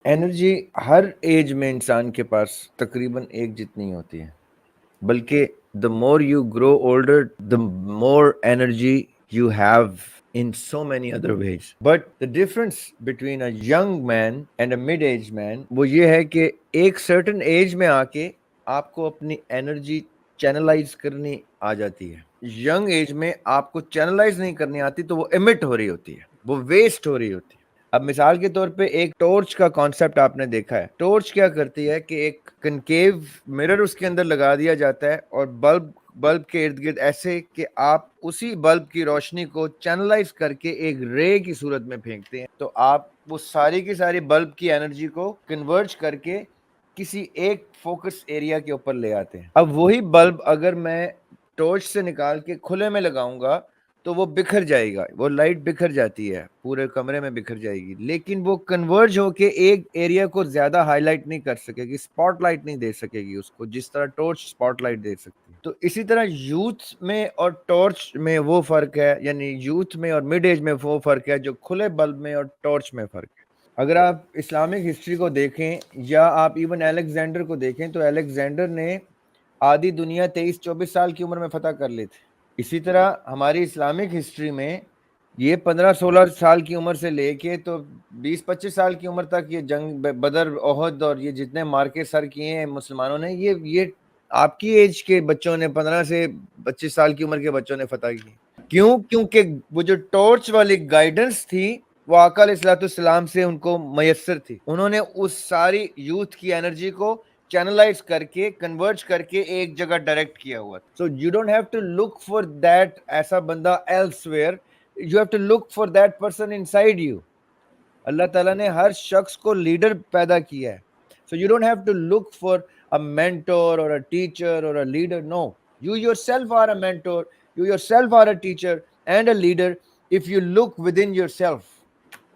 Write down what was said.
Energy ہر age میں انسان کے پاس تقریباً ایک جتنی ہوتی ہے، بلکہ the more you grow older the more energy you have in so many other ways. But the difference between a young man and a mid-aged man وہ یہ ہے کہ ایک certain age میں آ کے آپ کو اپنی انرجی چینلائز کرنی آ جاتی ہے، ینگ ایج میں آپ کو چینلائز نہیں کرنی آتی تو وہ emit ہو رہی ہوتی ہے، وہ ویسٹ ہو رہی ہوتی ہے۔ اب مثال کے طور پہ ایک ٹورچ کا کانسیپٹ آپ نے دیکھا ہے، ٹورچ کیا کرتی ہے کہ ایک کنکیو مرر اس کے اندر لگا دیا جاتا ہے اور بلب کے ارد گرد ایسے کہ آپ اسی بلب کی روشنی کو چینلائز کر کے ایک رے کی صورت میں پھینکتے ہیں، تو آپ وہ ساری کی ساری بلب کی انرجی کو کنورج کر کے کسی ایک فوکس ایریا کے اوپر لے آتے ہیں۔ اب وہی بلب اگر میں ٹورچ سے نکال کے کھلے میں لگاؤں گا تو وہ بکھر جائے گا، وہ لائٹ بکھر جاتی ہے، پورے کمرے میں بکھر جائے گی، لیکن وہ کنورج ہو کے ایک ایریا کو زیادہ ہائی لائٹ نہیں کر سکے گی، اسپاٹ لائٹ نہیں دے سکے گی اس کو جس طرح ٹورچ اسپاٹ لائٹ دے سکتی ہے۔ تو اسی طرح یوتھ میں اور ٹارچ میں وہ فرق ہے، یعنی یوتھ میں اور مڈ ایج میں وہ فرق ہے جو کھلے بلب میں اور ٹارچ میں فرق ہے۔ اگر آپ اسلامک ہسٹری کو دیکھیں یا آپ ایون الیگزینڈر کو دیکھیں تو الیگزینڈر نے آدھی دنیا 23-24 سال کی عمر میں فتح کر لی تھی۔ اسی طرح ہماری اسلامک ہسٹری میں یہ 15-16 سال کی عمر سے لے کے تو 20-25 سال کی عمر تک یہ جنگ بدر احد اور یہ جتنے مارکے سر کیے ہیں مسلمانوں نے، یہ آپ کی ایج کے بچوں نے 15 سے 25 سال کی عمر کے بچوں نے فتح کی۔ کیوں؟ کیونکہ وہ جو ٹارچ والی گائیڈنس تھی وہ آقا علیہ الصلوۃ والسلام سے ان کو میسر تھی، انہوں نے اس ساری یوتھ کی انرجی کو چینلائز کر کے کنورج کر کے ایک جگہ ڈائریکٹ کیا ہوا تھا۔ So you don't have to look for that ایسا بندہ elsewhere, you have to look for that person inside you. اللہ تعالیٰ نے ہر شخص کو لیڈر پیدا کیا ہے، so you don't have to look for a mentor اور اے ٹیچر اور a leader, no, you yourself are a mentor, you yourself are a teacher and a leader if you look within yourself.